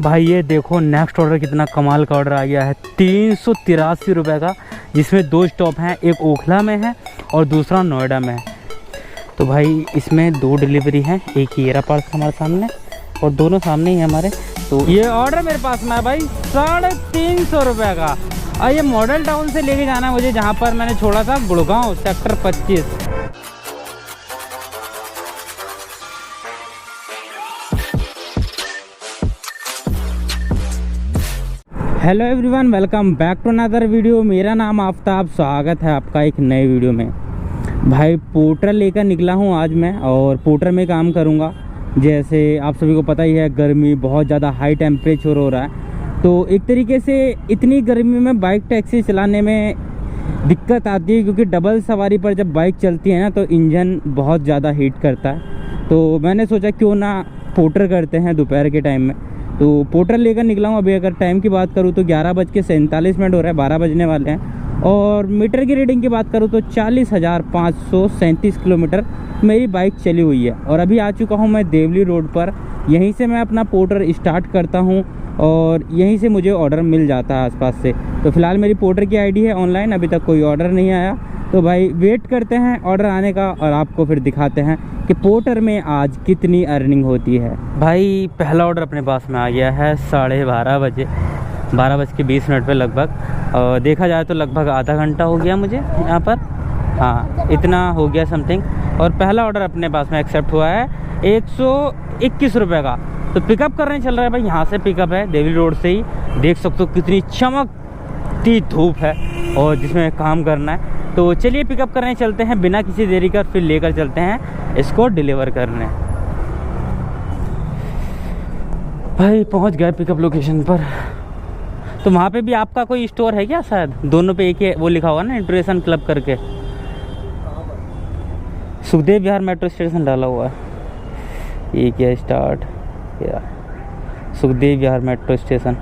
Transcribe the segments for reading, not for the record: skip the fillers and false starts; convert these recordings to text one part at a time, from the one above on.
भाई ये देखो नेक्स्ट ऑर्डर कितना कमाल का ऑर्डर आ गया है, 383 रुपये का, जिसमें 2 स्टॉप हैं, एक ओखला में है और दूसरा नोएडा में है। तो भाई इसमें 2 डिलीवरी हैं, एक ही रहा पार्सल हमारे सामने और दोनों सामने ही है हमारे। तो ये ऑर्डर मेरे पास में है भाई 350 रुपये का, और ये मॉडल टाउन से लेके जाना है मुझे, जहाँ पर मैंने छोड़ा था Gurgaon sector 25। Hello everyone, welcome back to another video. मेरा नाम आफ्ताब, स्वागत है आपका एक नए वीडियो में। भाई पोर्टर लेकर निकला हूँ आज मैं, और पोर्टर में काम करूँगा। जैसे आप सभी को पता ही है, गर्मी बहुत ज़्यादा हाई टेम्परेचर हो रहा है, तो एक तरीके से इतनी गर्मी में बाइक टैक्सी चलाने में दिक्कत आती है, क्योंकि डबल सवारी पर जब बाइक चलती है ना तो इंजन बहुत ज़्यादा हीट करता है। तो मैंने सोचा क्यों ना पोर्टर करते हैं दोपहर के टाइम में। तो पोर्टर लेकर निकला हूँ। अभी अगर टाइम की बात करूँ तो 11:47 हो रहा है, 12 बजने वाले हैं। और मीटर की रीडिंग की बात करूँ तो 40,537 किलोमीटर मेरी बाइक चली हुई है। और अभी आ चुका हूँ मैं देवली रोड पर। यहीं से मैं अपना पोर्टर स्टार्ट करता हूँ और यहीं से मुझे ऑर्डर मिल जाता है आसपास से। तो फिलहाल मेरी पोर्टर की आईडी है ऑनलाइन, अभी तक कोई ऑर्डर नहीं आया। तो भाई वेट करते हैं ऑर्डर आने का, और आपको फिर दिखाते हैं कि पोर्टर में आज कितनी अर्निंग होती है। भाई पहला ऑर्डर अपने पास में आ गया है 12:30 बजे, 12:20 पे लगभग। और देखा जाए तो लगभग आधा घंटा हो गया मुझे यहाँ पर, हाँ इतना हो गया समथिंग। और पहला ऑर्डर अपने पास में एक्सेप्ट हुआ है 121 रुपये का। तो पिकअप करने चल रहा है भाई, यहाँ से पिकअप है देवली रोड से ही। देख सकते हो कितनी चमकती धूप है और जिसमें काम करना है। तो चलिए पिकअप करने चलते हैं बिना किसी देरी कर, फिर लेकर चलते हैं इसको डिलीवर करने। भाई पहुंच गए पिकअप लोकेशन पर। तो वहाँ पे भी आपका कोई स्टोर है क्या? शायद दोनों पे एक ही वो लिखा हुआ ना, इंटरेशन क्लब करके। सुखदेव विहार मेट्रो स्टेशन डाला हुआ है। ये क्या स्टार्ट या सुखदेव विहार मेट्रो स्टेशन।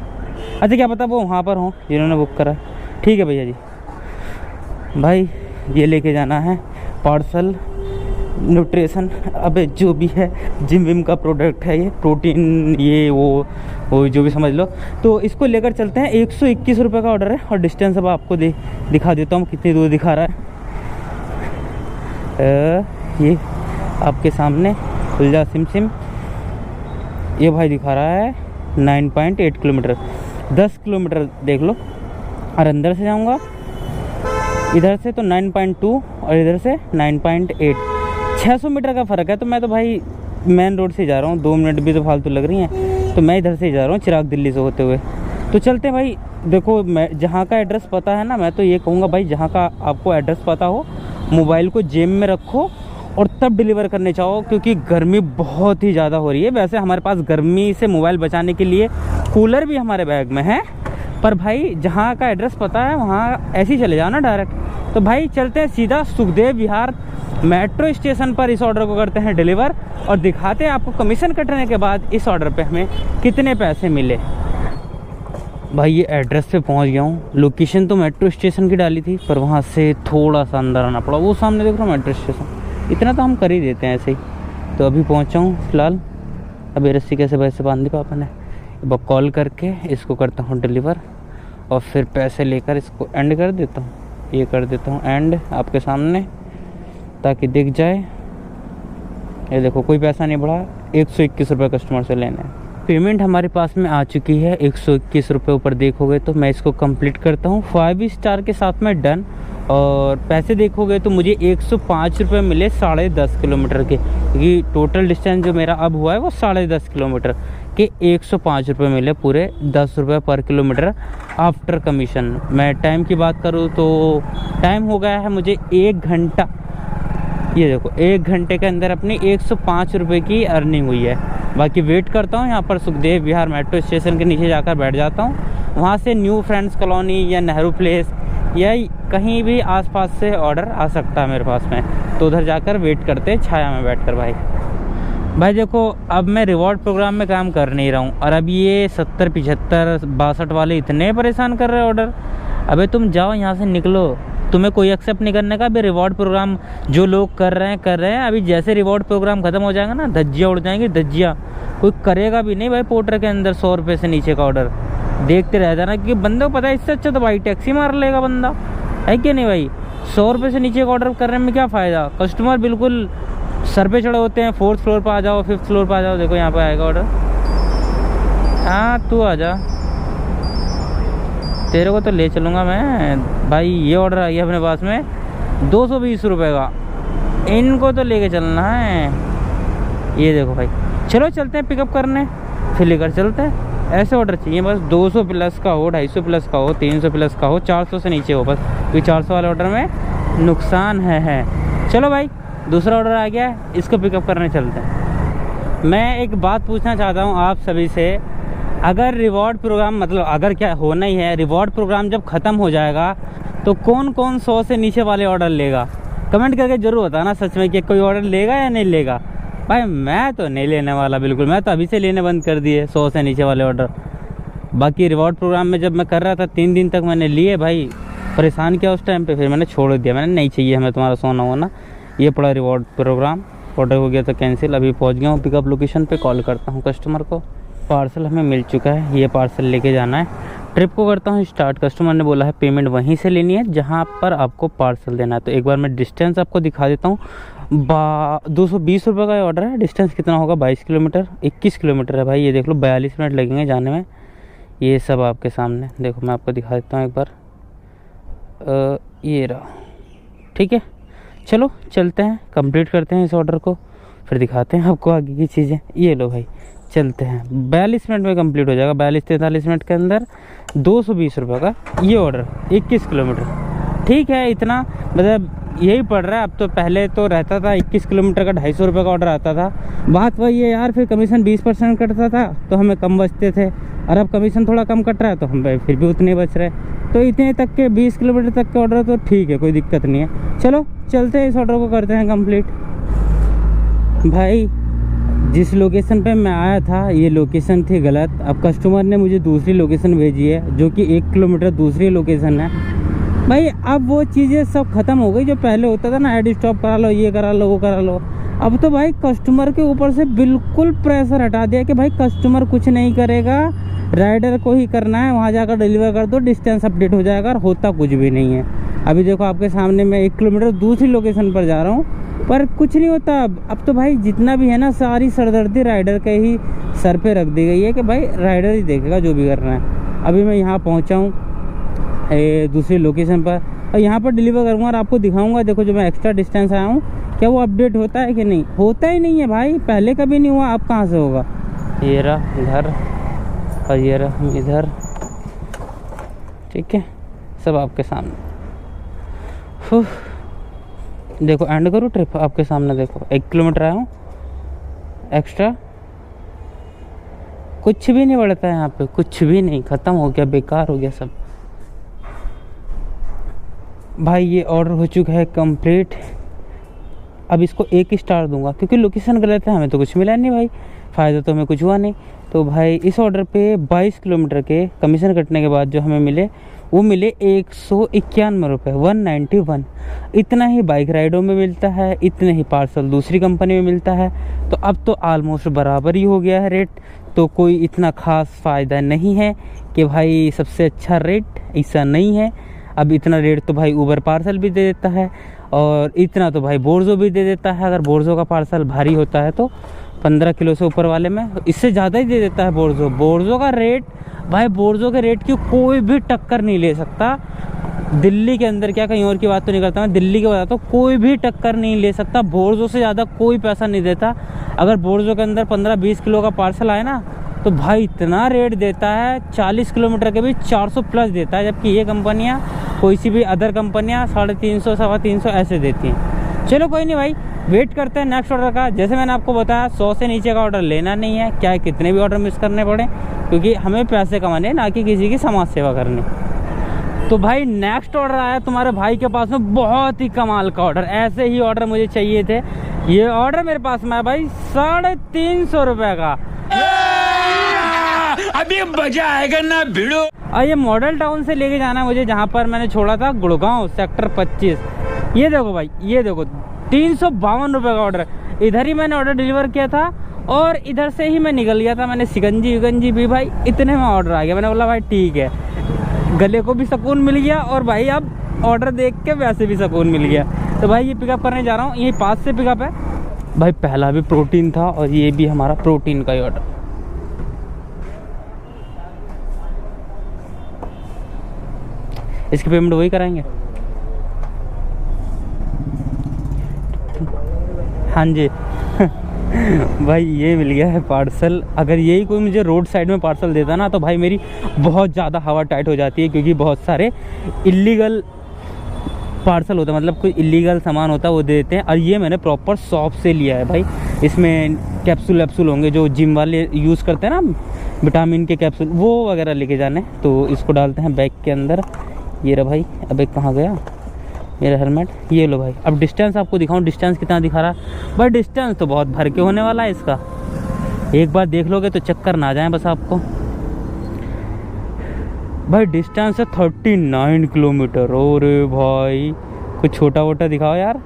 अच्छा क्या पता वो वहाँ पर हो जिन्होंने बुक करा। ठीक है भैया जी। भाई ये लेके जाना है पार्सल, न्यूट्रिशन, अबे जो भी है जिम विम का प्रोडक्ट है, ये प्रोटीन, ये वो जो भी समझ लो। तो इसको लेकर चलते हैं। 121 रुपये का ऑर्डर है, और डिस्टेंस अब आपको दिखा देता हूँ कितनी दूर दिखा रहा है। ये आपके सामने खुलजा सिम ये भाई दिखा रहा है 9.8 किलोमीटर, 10 किलोमीटर देख लो। और अंदर से जाऊँगा इधर से तो 9.2 और इधर से 9.8, 600 मीटर का फ़र्क है। तो मैं तो भाई मेन रोड से जा रहा हूँ, 2 मिनट भी तो फालतू लग रही हैं, तो मैं इधर से ही जा रहा हूँ चिराग दिल्ली से होते हुए। तो चलते हैं भाई। देखो मैं जहाँ का एड्रेस पता है ना, मैं तो ये कहूँगा भाई जहाँ का आपको एड्रेस पता हो, मोबाइल को जेब में रखो और तब डिलीवर करने चाहो, क्योंकि गर्मी बहुत ही ज़्यादा हो रही है। वैसे हमारे पास गर्मी से मोबाइल बचाने के लिए कूलर भी हमारे बैग में है, पर भाई जहाँ का एड्रेस पता है वहाँ ऐसे ही चले जाओ ना डायरेक्ट। तो भाई चलते हैं सीधा सुखदेव विहार मेट्रो स्टेशन पर, इस ऑर्डर को करते हैं डिलीवर और दिखाते हैं आपको कमीशन कटने के बाद इस ऑर्डर पे हमें कितने पैसे मिले। भाई ये एड्रेस पे पहुंच गया हूँ। लोकेशन तो मेट्रो स्टेशन की डाली थी, पर वहाँ से थोड़ा सा अंदर आना पड़ा। वो सामने देख रहा हूँ मेट्रो स्टेशन, इतना तो हम कर ही देते हैं ऐसे ही। तो अभी पहुँचा हूँ फिलहाल। अभी रस्सी कैसे वैसे बांध दी पापा ने। अब कॉल करके इसको करता हूँ डिलीवर, और फिर पैसे लेकर इसको एंड कर देता हूँ। ये कर देता हूँ एंड आपके सामने, ताकि दिख जाए। ये देखो कोई पैसा नहीं बढ़ा, 121 रुपये कस्टमर से लेना है। पेमेंट हमारे पास में आ चुकी है 121 रुपये ऊपर देखोगे तो। मैं इसको कंप्लीट करता हूँ 5 स्टार के साथ में डन। और पैसे देखोगे तो मुझे 105 रुपये मिले 10.5 किलोमीटर के, क्योंकि टोटल डिस्टेंस जो मेरा अब हुआ है वो 10.5 किलोमीटर के 105 रुपये मिले, पूरे 10 रुपये पर किलोमीटर आफ्टर कमीशन। मैं टाइम की बात करूँ तो टाइम हो गया है मुझे 1 घंटा। ये देखो 1 घंटे के अंदर अपनी 105 रुपये की अर्निंग हुई है। बाकी वेट करता हूँ यहाँ पर सुखदेव विहार मेट्रो स्टेशन के नीचे जाकर बैठ जाता हूँ। वहाँ से न्यू फ्रेंड्स कॉलोनी या नेहरू प्लेस या कहीं भी आसपास से ऑर्डर आ सकता है मेरे पास में, तो उधर जाकर वेट करते छाया में बैठकर। भाई देखो अब मैं रिवॉर्ड प्रोग्राम में काम कर नहीं रहा हूँ, और अब ये 70, 75, 62 वाले इतने परेशान कर रहे हैं ऑर्डर। अबे तुम जाओ यहाँ से, निकलो। तुम्हें कोई एक्सेप्ट नहीं करने का। अभी रिवॉर्ड प्रोग्राम जो लोग कर रहे हैं। अभी जैसे रिवॉर्ड प्रोग्राम ख़त्म हो जाएगा ना, धज्जियाँ उड़ जाएंगी, धज्जियाँ। कोई करेगा भी नहीं भाई पोर्टर के अंदर 100 रुपये से नीचे का ऑर्डर। देखते रह जाना, क्योंकि बंदे को पता है इससे अच्छा तो भाई टैक्सी मार लेगा बंदा, है कि नहीं भाई। 100 रुपये से नीचे का ऑर्डर करने में क्या फ़ायदा। कस्टमर बिल्कुल सर पे चढ़े होते हैं, 4th फ्लोर पर आ जाओ, 5th फ्लोर पर आ जाओ, देखो यहाँ पर आएगा ऑर्डर। हाँ तू आ जा, तेरे को तो ले चलूँगा मैं भाई। ये ऑर्डर आ गया अपने पास में 220 रुपये का, इनको तो लेके चलना है। ये देखो भाई, चलो चलते हैं पिकअप करने, फिर लेकर चलते हैं। ऐसे ऑर्डर चाहिए बस 200 प्लस का हो, 250 प्लस का हो, 300 प्लस का हो, 400 से नीचे हो बस, क्योंकि 400 वाले ऑर्डर में नुकसान है। चलो भाई दूसरा ऑर्डर आ गया है, इसको पिकअप करने चलते हैं। मैं एक बात पूछना चाहता हूँ आप सभी से, अगर रिवॉर्ड प्रोग्राम, मतलब अगर क्या होना ही है, रिवॉर्ड प्रोग्राम जब ख़त्म हो जाएगा तो कौन कौन 100 से नीचे वाले ऑर्डर लेगा, कमेंट करके ज़रूर बताना सच में कि कोई ऑर्डर लेगा या नहीं लेगा। भाई मैं तो नहीं लेने वाला बिल्कुल, मैं तो अभी से लेने बंद कर दिए 100 से नीचे वाले ऑर्डर। बाकी रिवॉर्ड प्रोग्राम में जब मैं कर रहा था 3 दिन तक मैंने लिए भाई, परेशान किया उस टाइम पे, फिर मैंने छोड़ दिया। मैंने नहीं चाहिए हमें तुम्हारा सोना होना, ये पड़ा रिवॉर्ड प्रोग्राम। ऑर्डर हो गया तो कैंसिल। अभी पहुंच गया हूँ पिकअप लोकेशन पे, कॉल करता हूँ कस्टमर को। पार्सल हमें मिल चुका है, ये पार्सल लेके जाना है। ट्रिप को करता हूँ स्टार्ट। कस्टमर ने बोला है पेमेंट वहीं से लेनी है जहाँ पर आपको पार्सल देना है। तो एक बार मैं डिस्टेंस आपको दिखा देता हूँ। 220 रुपये का ऑर्डर है। डिस्टेंस कितना होगा, 22 किलोमीटर, 21 किलोमीटर है भाई। ये देख लो 42 मिनट लगेंगे जाने में। ये सब आपके सामने देखो, मैं आपको दिखा देता हूँ एक बार। ये रहा, ठीक है। चलो चलते हैं, कंप्लीट करते हैं इस ऑर्डर को, फिर दिखाते हैं आपको आगे की चीज़ें। ये लो भाई चलते हैं, 42 मिनट में कंप्लीट हो जाएगा। 42-43 मिनट के अंदर 220 रुपये का ये ऑर्डर, 21 किलोमीटर। ठीक है, इतना मतलब यही पड़ रहा है। अब तो पहले तो रहता था 21 किलोमीटर का 250 रुपये का ऑर्डर आता था। बात वही है यार, फिर कमीशन 20% कटता था तो हमें कम बचते थे, और अब कमीशन थोड़ा कम कट रहा है तो हम फिर भी उतने बच रहे। तो इतने तक के 20 किलोमीटर तक के ऑर्डर तो ठीक है, कोई दिक्कत नहीं है। चलो चलते हैं, इस ऑर्डर को करते हैं कंप्लीट। भाई जिस लोकेशन पे मैं आया था ये लोकेशन थी गलत। अब कस्टमर ने मुझे दूसरी लोकेशन भेजी है जो कि 1 किलोमीटर दूसरी लोकेशन है। भाई अब वो चीज़ें सब ख़त्म हो गई जो पहले होता था ना, ऐड स्टॉप करा लो, ये करा लो, वो करा लो। अब तो भाई कस्टमर के ऊपर से बिल्कुल प्रेशर हटा दिया कि भाई कस्टमर कुछ नहीं करेगा, राइडर को ही करना है, वहाँ जाकर डिलीवर कर दो, डिस्टेंस अपडेट हो जाएगा। और होता कुछ भी नहीं है। अभी देखो आपके सामने मैं 1 किलोमीटर दूसरी लोकेशन पर जा रहा हूँ, पर कुछ नहीं होता। अब तो भाई जितना भी है ना, सारी सरदर्दी राइडर के ही सर पे रख दी गई है कि भाई राइडर ही देखेगा जो भी करना है। अभी मैं यहाँ पहुँचा हूँ दूसरी लोकेशन पर, और यहाँ पर डिलीवर करूँगा और आपको दिखाऊंगा। देखो जो मैं एक्स्ट्रा डिस्टेंस आया हूँ, क्या वो अपडेट होता है कि नहीं, होता ही नहीं है भाई। पहले कभी नहीं हुआ, अब कहाँ से होगा। ये रहा घर और ये रहा इधर, ठीक है, सब आपके सामने। देखो एंड करो ट्रिप आपके सामने। देखो 1 किलोमीटर आया हूँ एक्स्ट्रा, कुछ भी नहीं बढ़ता है यहाँ पे, कुछ भी नहीं, ख़त्म हो गया, बेकार हो गया सब। भाई ये ऑर्डर हो चुका है कंप्लीट। अब इसको 1 स्टार दूंगा क्योंकि लोकेशन गलत है, हमें तो कुछ मिला नहीं भाई, फ़ायदा तो हमें कुछ हुआ नहीं। तो भाई इस ऑर्डर पे 22 किलोमीटर के कमीशन कटने के बाद जो हमें मिले वो मिले 191 रुपये, 191। इतना ही बाइक राइडों में मिलता है, इतने ही पार्सल दूसरी कंपनी में मिलता है। तो अब तो ऑलमोस्ट बराबर ही हो गया है रेट, तो कोई इतना ख़ास फ़ायदा नहीं है कि भाई सबसे अच्छा रेट, ऐसा नहीं है। अब इतना रेट तो भाई ऊबर पार्सल भी दे देता है, और इतना तो भाई बोर्जो भी दे देता है। अगर बोर्जो का पार्सल भारी होता है तो 15 किलो से ऊपर वाले में इससे ज़्यादा ही दे देता है बोर्जो। बोर्जो का रेट भाई, बोर्जो के रेट की कोई भी टक्कर नहीं ले सकता दिल्ली के अंदर। क्या कहीं और की बात तो नहीं करता मैं, दिल्ली के बताता हूँ, कोई भी टक्कर नहीं ले सकता। बोर्जो से ज़्यादा कोई पैसा नहीं देता। अगर बोर्जो के अंदर 15-20 किलो का पार्सल आए ना, तो भाई इतना रेट देता है, 40 किलोमीटर के भी 400 प्लस देता है। जबकि ये कंपनियाँ, कोई सी भी अदर कंपनियाँ 350, 350 ऐसे देती हैं। चलो कोई नहीं भाई, वेट करते हैं नेक्स्ट ऑर्डर का। जैसे मैंने आपको बताया 100 से नीचे का ऑर्डर लेना नहीं है, क्या है कितने भी ऑर्डर मिस करने पड़े, क्योंकि हमें पैसे कमाने, ना कि किसी की समाज सेवा करनी। तो भाई नेक्स्ट ऑर्डर आया तुम्हारे भाई के पास में, बहुत ही कमाल का ऑर्डर। ऐसे ही ऑर्डर मुझे चाहिए थे। ये ऑर्डर मेरे पास में है भाई 350 रुपये का। अभी मजा आएगा ना भिड़ो। और ये मॉडल टाउन से लेके जाना है मुझे, जहाँ पर मैंने छोड़ा था गुड़गांव सेक्टर 25। ये देखो भाई, ये देखो 352 रुपये का ऑर्डर। इधर ही मैंने ऑर्डर डिलीवर किया था और इधर से ही मैं निकल गया था। मैंने शिकंजी विकंजी भी भाई इतने में ऑर्डर आ गया। मैंने बोला भाई ठीक है, गले को भी सुकून मिल गया और भाई अब ऑर्डर देख के वैसे भी सुकून मिल गया। तो भाई ये पिकअप करने जा रहा हूँ, यही पास से पिकअप है भाई। पहला भी प्रोटीन था और ये भी हमारा प्रोटीन का ही ऑर्डर। इसकी पेमेंट वही कराएंगे। हाँ जी भाई ये मिल गया है पार्सल। अगर यही कोई मुझे रोड साइड में पार्सल देता ना तो भाई मेरी बहुत ज़्यादा हवा टाइट हो जाती है, क्योंकि बहुत सारे इलीगल पार्सल होता है, मतलब कोई इलीगल सामान होता है वो दे देते हैं। और ये मैंने प्रॉपर शॉप से लिया है भाई। इसमें कैप्सूल वैप्सूल होंगे जो जिम वाले यूज़ करते हैं ना, विटामिन के कैप्सूल, वो वगैरह लेके जाने। तो इसको डालते हैं बैग के अंदर। ये रहा भाई। अबे कहाँ गया मेरा हेलमेट? ये लो भाई। अब डिस्टेंस आपको दिखाऊं, डिस्टेंस कितना दिखा रहा है भाई? डिस्टेंस तो बहुत भर के होने वाला है इसका, एक बार देख लोगे तो चक्कर ना जाए बस आपको। भाई डिस्टेंस है 39 किलोमीटर। और भाई कुछ छोटा वोटा दिखाओ यार।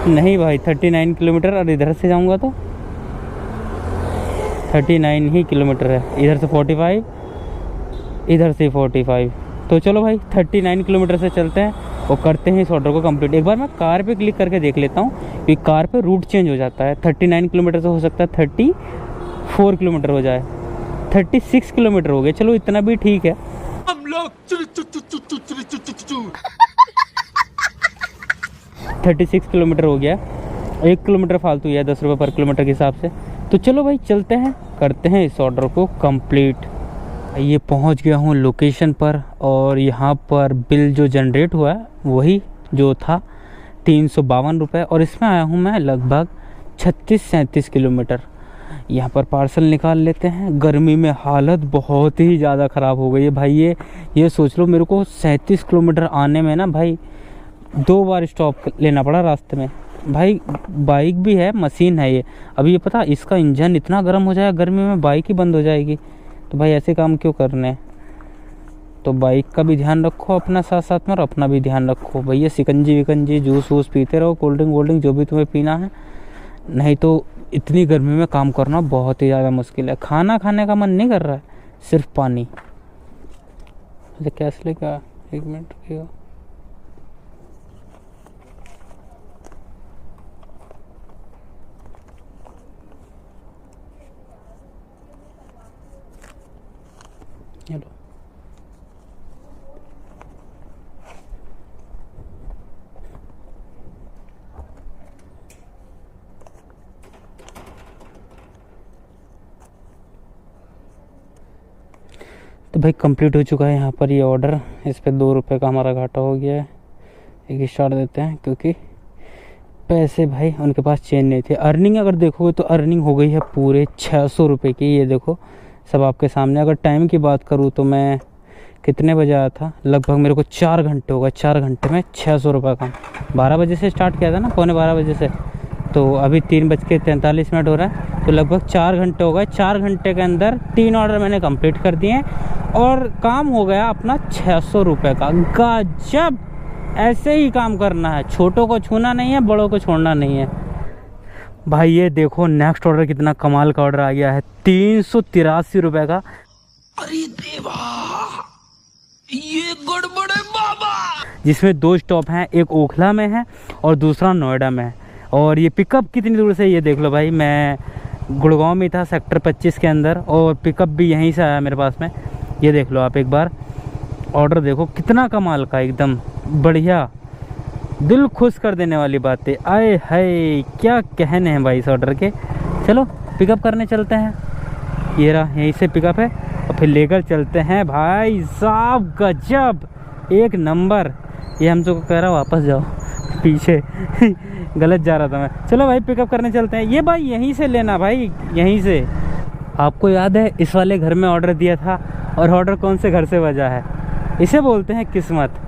नहीं भाई 39 किलोमीटर। और इधर से जाऊंगा तो 39 ही किलोमीटर है। इधर से 45, इधर से 45। तो चलो भाई 39 किलोमीटर से चलते हैं और करते हैं इस ऑर्डर को कंप्लीट। एक बार मैं कार पे क्लिक करके देख लेता हूँ कि कार पे रूट चेंज हो जाता है। 39 किलोमीटर से हो सकता है 34 किलोमीटर हो जाए, 36 किलोमीटर हो गए। चलो इतना भी ठीक है। हम लोग 36 किलोमीटर हो गया, 1 किलोमीटर फालतू है 10 रुपये पर किलोमीटर के हिसाब से। तो चलो भाई चलते हैं, करते हैं इस ऑर्डर को कंप्लीट। ये पहुंच गया हूँ लोकेशन पर और यहाँ पर बिल जो जनरेट हुआ है वही जो था 352 रुपये। और इसमें आया हूँ मैं लगभग 36-37 किलोमीटर। यहाँ पर पार्सल निकाल लेते हैं। गर्मी में हालत बहुत ही ज़्यादा ख़राब हो गई है भाई। ये सोच लो मेरे को 37 किलोमीटर आने में ना भाई 2 बार स्टॉप लेना पड़ा रास्ते में। भाई बाइक भी है, मशीन है ये। अभी ये पता इसका इंजन इतना गर्म हो जाएगा गर्मी में, बाइक ही बंद हो जाएगी। तो भाई ऐसे काम क्यों करने? तो बाइक का भी ध्यान रखो अपना साथ साथ में, और अपना भी ध्यान रखो भैया। शिकंजी विकंजी जूस वूस पीते रहो, कोल्ड ड्रिंक वोल्ड ड्रिंक जो भी तुम्हें पीना है, नहीं तो इतनी गर्मी में काम करना बहुत ही ज़्यादा मुश्किल है। खाना खाने का मन नहीं कर रहा है, सिर्फ पानी। अच्छा कैश लेगा, 1 मिनट रुकिएगा। हेलो तो भाई कंप्लीट हो चुका है यहाँ पर ये ऑर्डर। इस पे 2 रुपये का हमारा घाटा हो गया है। एक स्टार देते हैं क्योंकि पैसे भाई उनके पास चेंज नहीं थे। अर्निंग अगर देखोगे तो अर्निंग हो गई है पूरे 600 रुपये की। ये देखो सब आपके सामने। अगर टाइम की बात करूँ तो मैं कितने बजे आया था, लगभग मेरे को 4 घंटे हो गए। 4 घंटे में 600 रुपये का। 12 बजे से स्टार्ट किया था ना, 11:15 बजे से, तो अभी 3:43 हो रहा है। तो लगभग 4 घंटे हो गए। 4 घंटे के अंदर 3 ऑर्डर मैंने कंप्लीट कर दिए और काम हो गया अपना 600 रुपये का। गजब! ऐसे ही काम करना है, छोटों को छूना नहीं है, बड़ों को छोड़ना नहीं है। भाई ये देखो नेक्स्ट ऑर्डर कितना कमाल का ऑर्डर आ गया है, 383 रुपये का। अरे देवा, ये गड़बड़ है बाबा। जिसमें 2 स्टॉप हैं, एक ओखला में है और दूसरा नोएडा में है। और ये पिकअप कितनी दूर से, ये देख लो भाई। मैं गुड़गांव में था सेक्टर 25 के अंदर, और पिकअप भी यहीं से आया मेरे पास में। ये देख लो आप एक बार, ऑर्डर देखो कितना कमाल का, एकदम बढ़िया, दिल खुश कर देने वाली बातें। आए हाय क्या कहने हैं भाई इस ऑर्डर के। चलो पिकअप करने चलते हैं। ये रहा, यहीं से पिकअप है और फिर लेकर चलते हैं। भाई साहब गजब, एक नंबर। ये हमसे कह रहा वापस जाओ पीछे गलत जा रहा था मैं। चलो भाई पिकअप करने चलते हैं। ये भाई यहीं से लेना भाई, यहीं से। आपको याद है इस वाले घर में ऑर्डर दिया था, और ऑर्डर कौन से घर से बजा है? इसे बोलते हैं किस्मत।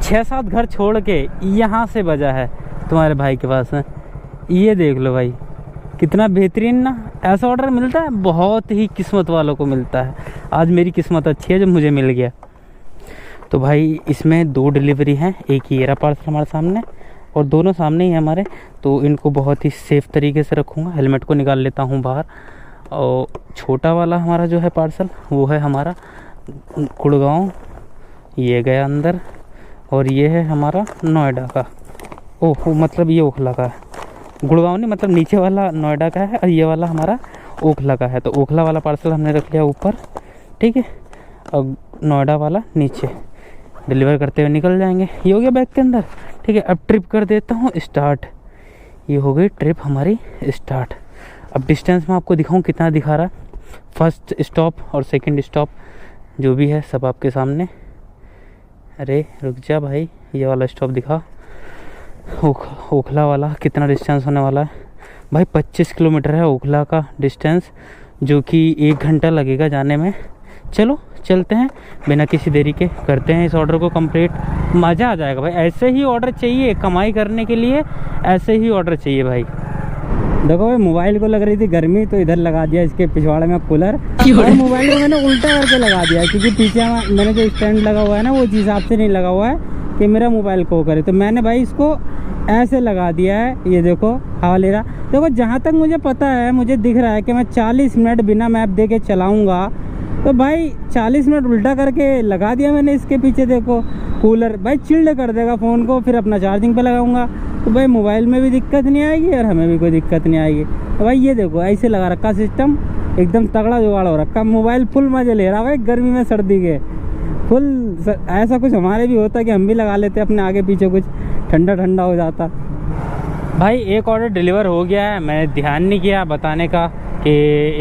6-7 घर छोड़ के यहाँ से बजा है तुम्हारे भाई के पास में। ये देख लो भाई कितना बेहतरीन ना। ऐसा ऑर्डर मिलता है बहुत ही किस्मत वालों को मिलता है। आज मेरी किस्मत अच्छी है जब मुझे मिल गया। तो भाई इसमें 2 डिलीवरी हैं। एक ये रहा पार्सल हमारे सामने, और दोनों सामने ही है हमारे, तो इनको बहुत ही सेफ़ तरीके से रखूँगा। हेलमेट को निकाल लेता हूँ बाहर। और छोटा वाला हमारा जो है पार्सल वो है हमारा गुड़गांव, ये गया अंदर। और ये है हमारा नोएडा का, ओह मतलब ये ओखला का है, गुड़गांव नहीं मतलब नीचे वाला नोएडा का है और ये वाला हमारा ओखला का है। तो ओखला वाला पार्सल हमने रख लिया ऊपर, ठीक है, और नोएडा वाला नीचे। डिलीवर करते हुए निकल जाएंगे। ये हो गया बैग के अंदर, ठीक है। अब ट्रिप कर देता हूँ स्टार्ट। ये हो गई ट्रिप हमारी स्टार्ट। अब डिस्टेंस में आपको दिखाऊँ कितना दिखा रहा है। फर्स्ट स्टॉप और सेकंड स्टॉप जो भी है सब आपके सामने। अरे रुक जा भाई, ये वाला स्टॉप दिखा, ओखला वाला कितना डिस्टेंस होने वाला है भाई। 25 किलोमीटर है ओखला का डिस्टेंस, जो कि 1 घंटा लगेगा जाने में। चलो चलते हैं, बिना किसी देरी के करते हैं इस ऑर्डर को कंप्लीट। मज़ा आ जाएगा भाई, ऐसे ही ऑर्डर चाहिए कमाई करने के लिए, ऐसे ही ऑर्डर चाहिए भाई। देखो भाई, मोबाइल को लग रही थी गर्मी तो इधर लगा दिया इसके पिछवाड़े में कूलर, और मोबाइल को मैंने उल्टा करके लगा दिया, क्योंकि पीछे मैंने जो स्टैंड लगा हुआ है ना वो जिस हिसाब से नहीं लगा हुआ है कि मेरा मोबाइल को करे, तो मैंने भाई इसको ऐसे लगा दिया है। ये देखो हवा ले रहा। देखो जहाँ तक मुझे पता है, मुझे दिख रहा है कि मैं 40 मिनट बिना मैप दे के चलाऊँगा, तो भाई 40 मिनट उल्टा करके लगा दिया मैंने इसके पीछे। देखो कूलर भाई चिल्ड कर देगा फ़ोन को, फिर अपना चार्जिंग पे लगाऊंगा तो भाई मोबाइल में भी दिक्कत नहीं आएगी और हमें भी कोई दिक्कत नहीं आएगी। तो भाई ये देखो ऐसे लगा रखा सिस्टम, एकदम तगड़ा जुगाड़ हो रखा। मोबाइल फुल मज़े ले रहा भाई गर्मी में सर्दी के फुल। ऐसा कुछ हमारे भी होता कि हम भी लगा लेते अपने आगे पीछे, कुछ ठंडा ठंडा हो जाता। भाई एक ऑर्डर डिलीवर हो गया है, मैंने ध्यान नहीं किया बताने का कि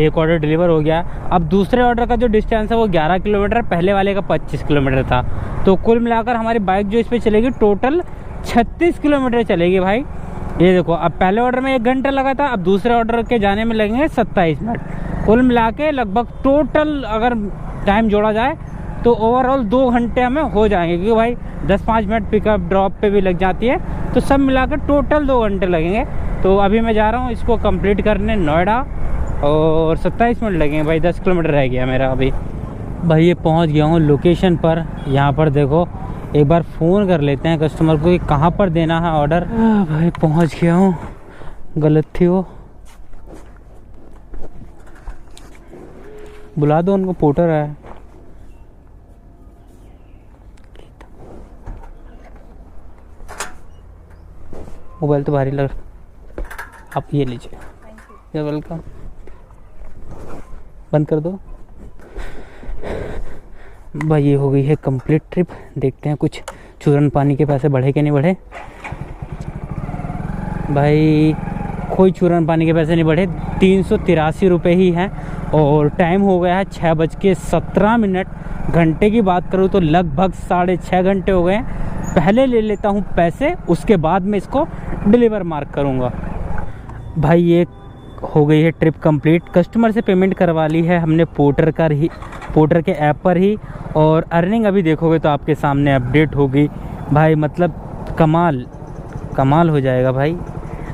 एक ऑर्डर डिलीवर हो गया। अब दूसरे ऑर्डर का जो डिस्टेंस है वो 11 किलोमीटर, पहले वाले का 25 किलोमीटर था। तो कुल मिलाकर हमारी बाइक जो इस पर चलेगी टोटल 36 किलोमीटर चलेगी भाई। ये देखो, अब पहले ऑर्डर में 1 घंटा लगा था, अब दूसरे ऑर्डर के जाने में लगेंगे 27 मिनट। कुल मिला के लगभग टोटल अगर टाइम जोड़ा जाए तो ओवरऑल 2 घंटे हमें हो जाएंगे, क्योंकि भाई 10-5 मिनट पिकअप ड्रॉप पे भी लग जाती है, तो सब मिलाकर टोटल 2 घंटे लगेंगे। तो अभी मैं जा रहा हूँ इसको कंप्लीट करने नोएडा, और 27 मिनट लगेंगे भाई। 10 किलोमीटर रह गया मेरा अभी। भाई ये पहुँच गया हूँ लोकेशन पर। यहाँ पर देखो, एक बार फ़ोन कर लेते हैं कस्टमर को कि कहाँ पर देना है ऑर्डर। भाई पहुँच गया हूँ, गलत थी वो, बुला दो उनको, पोर्टर है। मोबाइल तो भारी लग, आप ये लीजिए। ये वेलकम, बंद कर दो भाई। ये हो गई है कंप्लीट ट्रिप। देखते हैं कुछ चूरन पानी के पैसे बढ़े कि नहीं बढ़े। भाई कोई चूरन पानी के पैसे नहीं बढ़े, 383 रुपये ही हैं। और टाइम हो गया है 6:17। घंटे की बात करूँ तो लगभग 6.5 घंटे हो गए हैं। पहले ले लेता हूँ पैसे, उसके बाद में इसको डिलीवर मार्क करूँगा। भाई ये हो गई है ट्रिप कंप्लीट। कस्टमर से पेमेंट करवा ली है हमने पोर्टर के ऐप पर ही, और अर्निंग अभी देखोगे तो आपके सामने अपडेट होगी भाई। मतलब कमाल हो जाएगा भाई।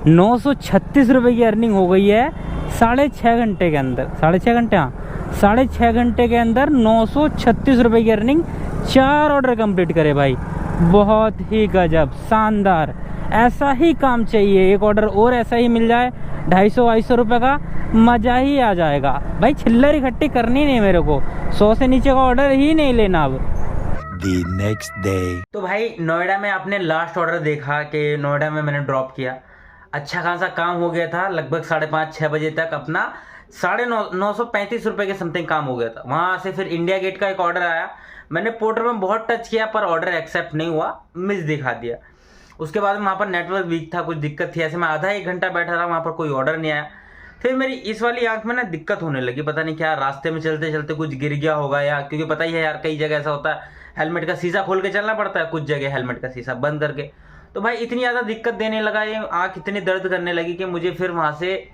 936 रुपये की अर्निंग हो गई है 6.5 घंटे के अंदर। 6.5 घंटे, हाँ 6.5 घंटे के अंदर 936 रुपये की अर्निंग। 4 ऑर्डर कंप्लीट करे भाई, बहुत ही गजब, शानदार। ऐसा ही काम चाहिए, एक ऑर्डर और ऐसा ही मिल जाए 250-250 रुपये का, मज़ा ही आ जाएगा भाई। चिल्लर इकट्ठी करनी नहीं मेरे को, 100 से नीचे का ऑर्डर ही नहीं लेना अब। The next day. तो भाई नोएडा में आपने लास्ट ऑर्डर देखा कि नोएडा में मैंने ड्रॉप किया। अच्छा खासा काम हो गया था, लगभग 5:30-6 बजे तक अपना 935 रुपये के समथिंग काम हो गया था। वहाँ से फिर इंडिया गेट का एक ऑर्डर आया, मैंने पोर्टर में बहुत टच किया पर ऑर्डर एक्सेप्ट नहीं हुआ, मिस दिखा दिया। उसके बाद वहाँ पर नेटवर्क वीक था, कुछ दिक्कत थी, ऐसे मैं आधा 1 घंटा बैठा रहा, वहाँ पर कोई ऑर्डर नहीं आया। फिर मेरी इस वाली आंख में ना दिक्कत होने लगी, पता नहीं क्या, रास्ते में चलते चलते कुछ गिर गया होगा, या क्योंकि पता ही है यार कई जगह ऐसा होता है हेलमेट का शीशा खोल के चलना पड़ता है, कुछ जगह हेलमेट का शीशा बंद करके। तो भाई इतनी ज़्यादा दिक्कत देने लगा, ये आँख इतनी दर्द करने लगी कि मुझे फिर वहाँ से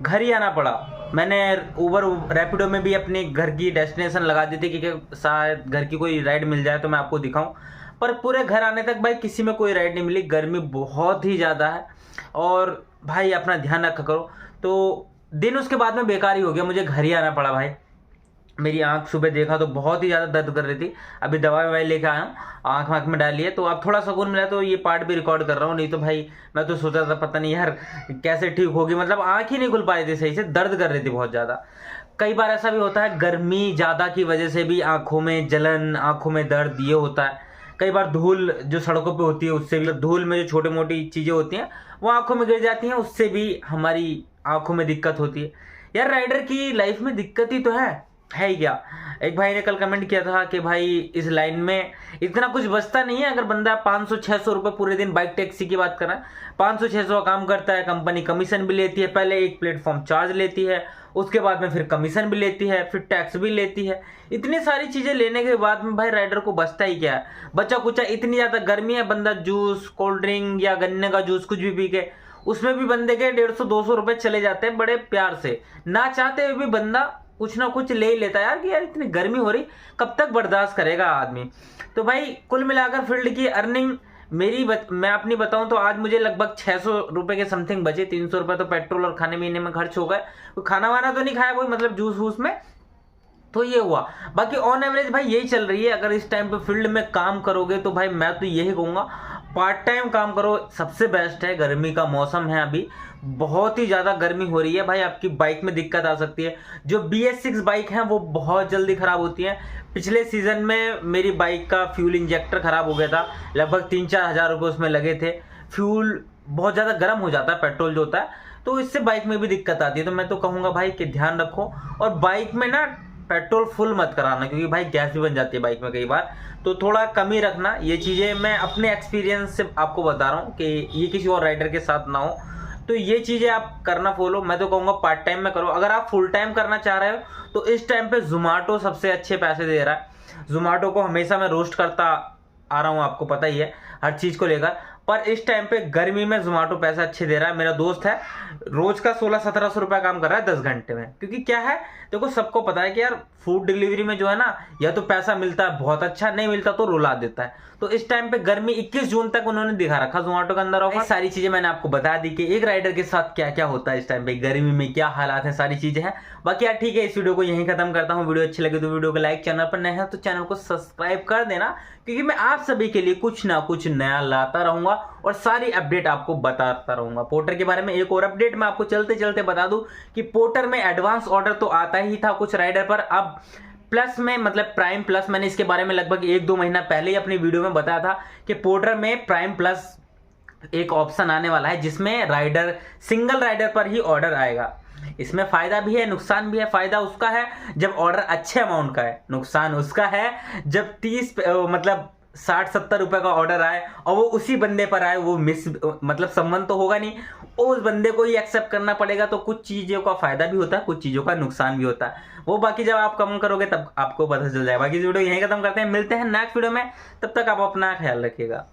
घर ही आना पड़ा। मैंने उबर रैपिडो में भी अपने घर की डेस्टिनेशन लगा दी थी कि शायद घर की कोई राइड मिल जाए तो मैं आपको दिखाऊं, पर पूरे घर आने तक भाई किसी में कोई राइड नहीं मिली। गर्मी बहुत ही ज़्यादा है, और भाई अपना ध्यान रखा करो। तो दिन उसके बाद में बेकार ही हो गया, मुझे घर ही आना पड़ा भाई। मेरी आंख सुबह देखा तो बहुत ही ज़्यादा दर्द कर रही थी। अभी दवाई लेके आया हूँ, आँख में डाली है, तो अब थोड़ा सुकून मिला तो ये पार्ट भी रिकॉर्ड कर रहा हूँ। नहीं तो भाई मैं तो सोचा था पता नहीं यार कैसे ठीक होगी, मतलब आँख ही नहीं खुल पा रही थी सही से, दर्द कर रही थी बहुत ज़्यादा। कई बार ऐसा भी होता है गर्मी ज़्यादा की वजह से भी आँखों में जलन, आँखों में दर्द ये होता है। कई बार धूल जो सड़कों पे होती है उससे भी, धूल में जो छोटी मोटी चीज़ें होती हैं वो आँखों में गिर जाती हैं, उससे भी हमारी आँखों में दिक्कत होती है। यार राइडर की लाइफ में दिक्कत ही तो है ही क्या। एक भाई ने कल कमेंट किया था कि भाई इस लाइन में इतना कुछ बचता नहीं है, अगर बंदा 500-600 रुपए पूरे दिन, बाइक टैक्सी की बात कर रहा है, 500-600 काम करता है, कंपनी कमीशन भी लेती है, पहले एक प्लेटफॉर्म चार्ज लेती है, उसके बाद में फिर कमीशन भी लेती है, फिर टैक्स भी लेती है। इतनी सारी चीजें लेने के बाद में भाई राइडर को बचता ही क्या है, बचा कुचा। इतनी ज्यादा गर्मी है, बंदा जूस, कोल्ड ड्रिंक या गन्ने का जूस कुछ भी पी के, उसमें भी बंदे के 150-200 रुपए चले जाते हैं बड़े प्यार से, ना चाहते हुए भी बंदा कुछ ना कुछ ले ही लेता है। यार कि यार इतनी गर्मी हो रही, कब तक बर्दाश्त करेगा आदमी। तो भाई कुल मिलाकर फील्ड की अर्निंग मैं अपनी बताऊं तो आज मुझे लगभग 600 रुपए के समथिंग बचे। 300 रुपए तो पेट्रोल और खाने पीने में खर्च हो गए, खाना वाना तो नहीं खाया कोई, मतलब जूस वूस में, तो ये हुआ। बाकी ऑन एवरेज भाई यही चल रही है। अगर इस टाइम पे फील्ड में काम करोगे तो भाई मैं तो यही कहूंगा पार्ट टाइम काम करो, सबसे बेस्ट है। गर्मी का मौसम है, अभी बहुत ही ज्यादा गर्मी हो रही है भाई, आपकी बाइक में दिक्कत आ सकती है। जो BS6 बाइक है वो बहुत जल्दी खराब होती है। पिछले सीजन में मेरी बाइक का फ्यूल इंजेक्टर खराब हो गया था, लगभग 3-4 हज़ार रुपये उसमें लगे थे। फ्यूल बहुत ज़्यादा गर्म हो जाता है, पेट्रोल जो होता है, तो इससे बाइक में भी दिक्कत आती है। तो मैं तो कहूँगा भाई कि ध्यान रखो, और बाइक में ना पेट्रोल फुल मत कराना, क्योंकि भाई गैस भी बन जाती है बाइक में कई बार, तो थोड़ा कम ही रखना। ये चीज़ें मैं अपने एक्सपीरियंस से आपको बता रहा हूँ कि ये किसी और राइडर के साथ ना हो। तो ये चीज़ें आप करना फॉलो। मैं तो कहूँगा पार्ट टाइम में करो। अगर आप फुल टाइम करना चाह रहे हो तो इस टाइम पे जोमेटो सबसे अच्छे पैसे दे रहा है। जोमेटो को हमेशा मैं रोस्ट करता आ रहा हूँ, आपको पता ही है हर चीज़ को लेकर, पर इस टाइम पे गर्मी में जोमेटो पैसे अच्छे दे रहा है। मेरा दोस्त है, रोज का 1600-1700 रुपया काम कर रहा है 10 घंटे में। क्योंकि क्या है, देखो सबको पता है कि यार फूड डिलीवरी में जो है ना, या तो पैसा मिलता है बहुत अच्छा, नहीं मिलता तो रुला देता है। तो इस टाइम पे गर्मी 21 जून तक उन्होंने दिखा रखा जोमेटो के अंदर ऑफर। सारी चीजें मैंने आपको बता दी कि एक राइडर के साथ क्या क्या होता है इस टाइम पे, गर्मी में क्या हालात है, सारी चीजें हैं। बाकी यार ठीक है, इस वीडियो को यहीं खत्म करता हूँ। वीडियो अच्छी लगे तो वीडियो को लाइक, चैनल पर नए हैं तो चैनल को सब्सक्राइब कर देना, क्योंकि मैं आप सभी के लिए कुछ ना कुछ नया लाता रहूंगा और सारी अपडेट आपको बताता रहूंगा। पोर्टर के बारे में एक और अपडेट मैं आपको चलते चलते बता दूं कि पोर्टर में एडवांस ऑर्डर तो आता ही था कुछ राइडर पर, अब प्लस में, मतलब प्राइम प्लस, मैंने इसके बारे में लगभग 1-2 महीना पहले ही अपनी वीडियो में बताया था कि पोर्टर में प्राइम प्लस एक ऑप्शन आने वाला है, जिसमें राइडर, सिंगल राइडर पर ही ऑर्डर आएगा। इसमें फायदा भी है, नुकसान भी है। फायदा उसका है जब ऑर्डर अच्छे अमाउंट का है, नुकसान उसका है जब 30 मतलब 60-70 रुपए का ऑर्डर आए और वो उसी बंदे पर आए, वो मतलब संबंध तो होगा नहीं, उस बंदे को ही एक्सेप्ट करना पड़ेगा। तो कुछ चीजों का फायदा भी होता है, कुछ चीजों का नुकसान भी होता है, वो बाकी जब आप कम करोगे तब आपको पता चल जाएगा। बाकी वीडियो यहीं खत्म करते हैं, मिलते हैं नेक्स्ट वीडियो में, तब तक आप अपना ख्याल रखिएगा।